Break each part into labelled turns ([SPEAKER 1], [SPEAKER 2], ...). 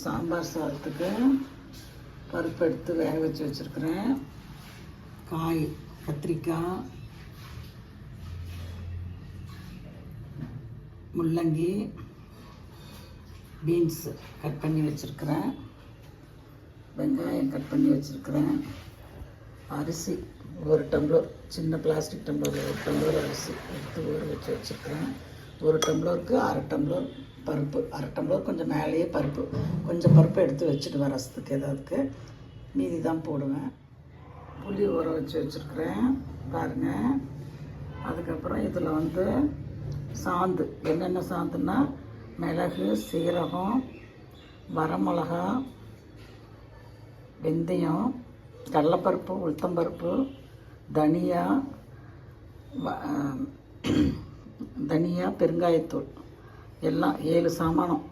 [SPEAKER 1] சாம்பார் சாதத்துக்கு பருப்பு எடுத்து வேக வச்சு வச்சுருக்கிறேன். காய் கத்திரிக்காய், முள்ளங்கி, பீன்ஸு கட் பண்ணி வச்சுருக்கிறேன். வெங்காயம் கட் பண்ணி வச்சுருக்கிறேன். அரிசி 1 டம்ளர், சின்ன பிளாஸ்டிக் டம்ளரில் 1 டம்ளர் அரிசி எடுத்து ஊற வச்சு வச்சுருக்கிறேன். 1 டம்ளருக்கு 1/2 டம்ளர் பருப்பு, 1/2 டம்ளர் கொஞ்சம் மேலேயே பருப்பு, கொஞ்சம் பருப்பு எடுத்து வச்சுடுவேன் ரசத்துக்கு ஏதாவதுக்கு, மீதி தான் போடுவேன். புளி ஊற வச்சு வச்சுருக்கிறேன் பாருங்கள். அதுக்கப்புறம் இதில் சாந்து, என்னென்ன சாந்துன்னா மிளகு, சீரகம், வரமிளகா, வெந்தயம், கடலைப்பருப்பு, உளுத்தம்பருப்பு, தனியா, பெருங்காயத்தூள் எல்லாம் 7 சாமானம்.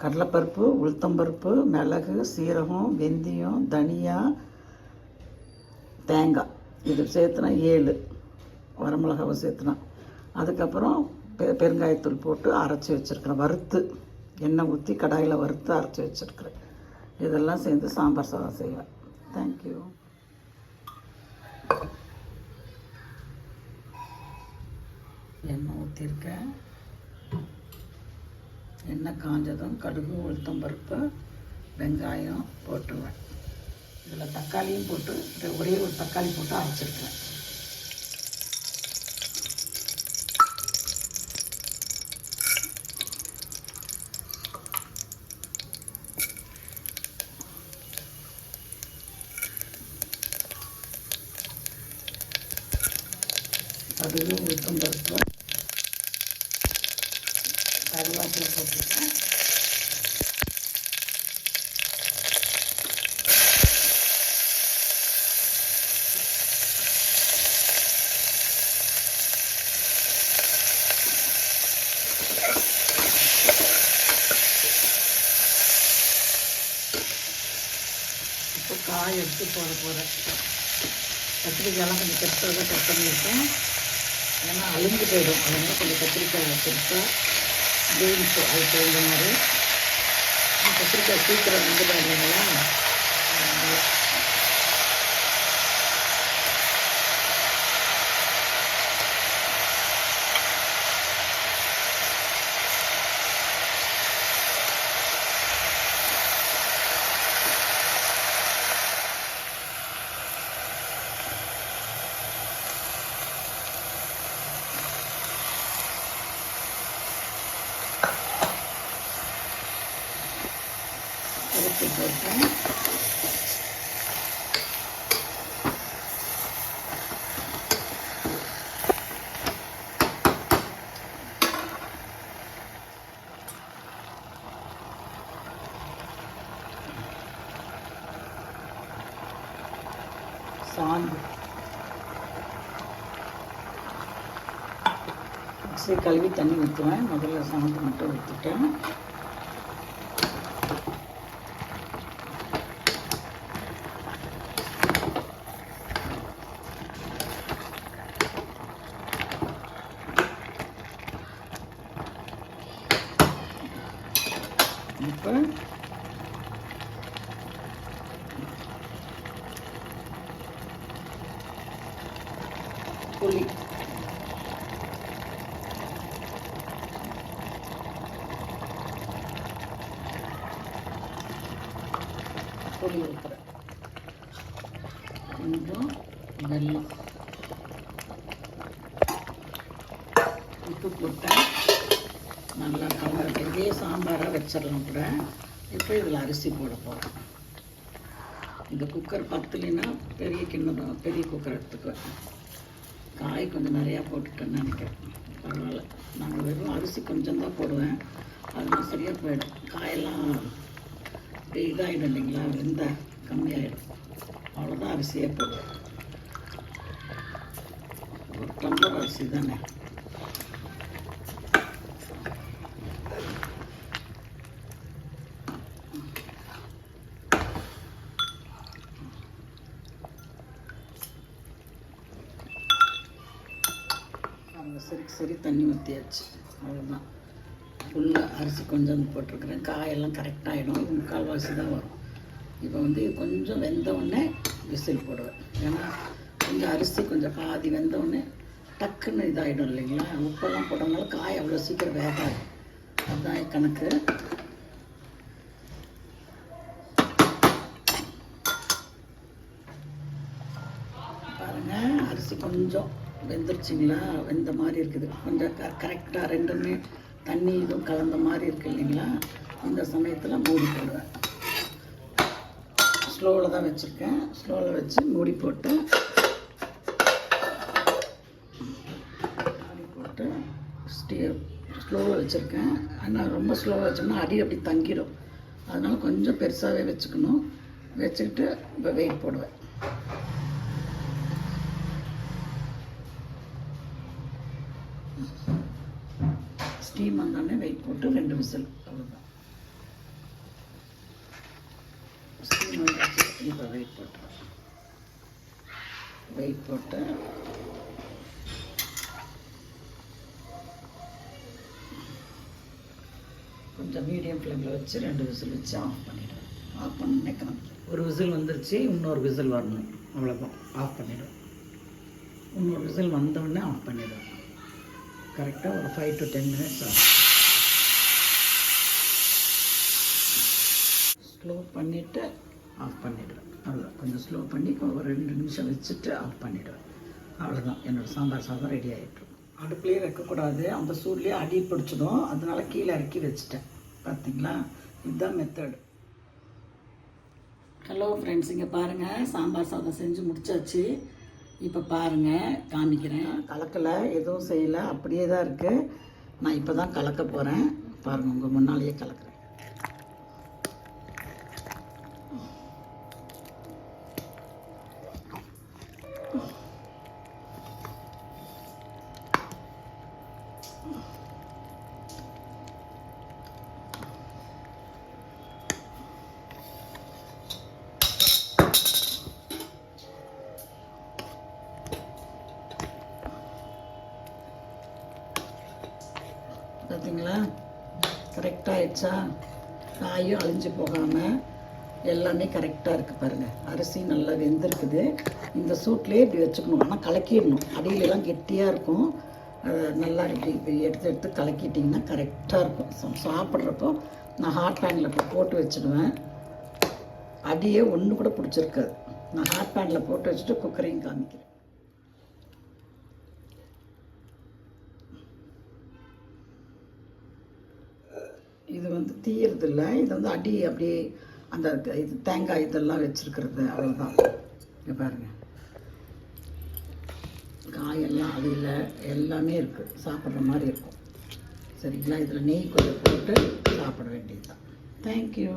[SPEAKER 1] கடலைப்பருப்பு, உளுத்தம்பருப்பு, மிளகு, சீரகம், வெந்தயம், தனியா, தேங்காய், இது சேர்த்துனா 7, வரமிளகாவை சேர்த்துனா. அதுக்கப்புறம் பெருங்காயத்தூள் போட்டு அரைச்சி வச்சுருக்கிறேன். வறுத்து எண்ணெய் ஊற்றி கடாயில் வறுத்து அரைச்சி வச்சுருக்கிறேன். இதெல்லாம் சேர்ந்து சாம்பார் சாதம் செய்வேன். தேங்க்யூ. எண்ணெய் ஊற்றிருக்கேன். எண்ணெய் காஞ்சதும் கடுகு, உளுத்தம்பருப்பு, வெங்காயம் போட்டுருவேன். இதில் தக்காளியும் போட்டு ஒரே ஒரு தக்காளி போட்டு அரைச்சிருக்கேன். கடுகு, உளுத்தம்பருப்பு, கருவேப்பிலை போட்டுருக்கேன். இப்போ காய் எடுத்து போட போகிறேன். கத்திரிக்காயெல்லாம் கொஞ்சம் பெருசாக கட் பண்ணியிருக்கேன். ஏன்னா அழிஞ்சு போயிடும், அதனால் கொஞ்சம் கத்திரிக்காய் பெருசாக, பீன்ஸு அது தகுந்த மாதிரி. கத்திரிக்காய் சீக்கிரம் வந்துடும் இல்லைங்களா. எடுத்து போட்டேன். சாந்து மிக்ஸி கழுவி தண்ணி ஊற்றுவேன். முதல்ல சாந்து மட்டும் ஊற்றிட்டேன். இப்போ புளி, புளி ஊற்றுறேன். கொஞ்சம் வெல்லம், உப்பு போட்டேன். நல்லா கலந்து இதே சாம்பாராக வச்சிடலாம் கூட. இப்போ இதில் அரிசி போட போகிறேன். இந்த குக்கர் பத்தலைன்னா பெரிய கிண்ணம், பெரிய குக்கர் எடுத்துக்குவேன். காய் கொஞ்சம் நிறையா போட்டுட்டேன்னு நினைக்கிறேன். பரவாயில்ல, நாங்கள் வெறும் அரிசி கொஞ்சம் தான் போடுவேன். அதெல்லாம் சரியாக போயிடும். காயெல்லாம் இப்படி இதாகிடும் இல்லைங்களா, வெந்த கம்மியாகிடும். அவ்வளோதான் அரிசியே போடுவேன். 1 டம்ளர் அரிசி தானே. சரி தண்ணி ஊற்றியாச்சு, அவ்வளோதான். ஃபுல்லாக அரிசி கொஞ்சம் போட்டிருக்கிறேன். காயெல்லாம் கரெக்டாகிடும். இது 3/4 தான் வரும். இப்போ வந்து இது கொஞ்சம் வெந்தவுடனே விசில் போடுவேன். ஏன்னா கொஞ்சம் அரிசி கொஞ்சம் பாதி வெந்தவுடனே டக்குன்னு இதாகிடும் இல்லைங்களா. உப்பெல்லாம் போட்டோம்னால காய் அவ்வளோ சீக்கிரம் வேகாது. அதுதான் கணக்கு. பாருங்கள், அரிசி கொஞ்சம் வெந்துருச்சிங்களா, வெந்த மாதிரி இருக்குது. கொஞ்சம் கரெக்டாக ரெண்டுமே தண்ணி இதுவும் கலந்த மாதிரி இருக்குது இல்லைங்களா. இந்த சமயத்தில் மூடி போடுவேன். ஸ்லோவில் தான் வச்சுருக்கேன். ஸ்லோவில் வச்சு மூடி போட்டு ஸ்லோவில் வச்சுருக்கேன். ஆனால் ரொம்ப ஸ்லோவாக வச்சோம்னா அடி அப்படி தங்கிடும். அதனால் கொஞ்சம் பெருசாகவே வச்சுக்கணும். வச்சுக்கிட்டு இப்போ வெயிட் போடுவேன். ஸ்டீம் வந்தோடனே வெயிட் போட்டு 2 விசில், அவ்வளோதான். ஸ்டீம் வந்துச்சு. இப்போ வெயிட் போட்டுருவேன். வெயிட் போட்டு கொஞ்சம் மீடியம் ஃப்ளேமில் வச்சு 2 விசில் வச்சு ஆஃப் பண்ணிவிடுவேன். ஆஃப் பண்ண ஒரு விசில் வந்துருச்சு. இன்னொரு விசில் வரணும், அவ்வளோதான். ஆஃப் பண்ணிவிடுவேன். இன்னொரு விசில் வந்தோடனே ஆஃப் பண்ணிவிடுவேன். கரெக்டாக ஒரு 5 to 10 minutes ஆகும். ஸ்லோ பண்ணிவிட்டு ஆஃப் பண்ணிவிடுவேன். அவ்வளோதான். கொஞ்சம் ஸ்லோ பண்ணி ஒரு 2 நிமிஷம் வச்சுட்டு ஆஃப் பண்ணிவிடுவேன். அவ்வளோதான். என்னோடய சாம்பார் சாதம் ரெடி ஆகிட்டுரும். அடுப்புலேயே வைக்கக்கூடாது, அந்த சூட்லேயே அடி பிடிச்சிடும். அதனால கீழே இறக்கி வச்சுட்டேன். பார்த்தீங்களா, இதுதான் மெத்தடு. ஹலோ ஃப்ரெண்ட்ஸ், இங்கே பாருங்கள், சாம்பார் சாதம் செஞ்சு முடிச்சாச்சு. இப்போ பாருங்கள், காமிக்கிறேன். கலக்கலை, எதுவும் செய்யலை, அப்படியே தான் இருக்குது. நான் இப்போ தான் கலக்க போகிறேன். பாருங்கள், உங்கள் முன்னாலேயே கலக்கிறேன். பார்த்தீங்களா, கரெக்டாக ஆயிடுச்சா. காயும் அழிஞ்சு போகாமல் எல்லாமே கரெக்டாக இருக்குது. பாருங்கள், அரிசி நல்லா வெந்திருக்குது. இந்த சூட்லேயே இப்படி வச்சுக்கணும். ஆனால் கலக்கிடணும். அடியிலலாம் கெட்டியாக இருக்கும். நல்லா இப்படி எடுத்து கலக்கிட்டிங்கன்னா கரெக்டாக இருக்கும். சாப்பிட்றப்போ நான் ஹாட் பேனில் இப்போ போட்டு வச்சுடுவேன். அடியே ஒன்று கூட பிடிச்சிருக்காது. நான் ஹாட் பேனில் போட்டு வச்சுட்டு குக்கரையும் காமிக்கிறேன். இது வந்து தீயறதில்ல. இது வந்து அடி அப்படியே அந்த இது தேங்காய் இதெல்லாம் வச்சுருக்கிறது, அவ்வளோதான். இங்கே பாருங்கள், காயெல்லாம் அடியில் எல்லாமே இருக்குது. சாப்பிட்ற மாதிரி இருக்கும். சரிங்களா. இதில் நெய் கொஞ்சம் போட்டு சாப்பிட வேண்டியது தான். தேங்க்யூ.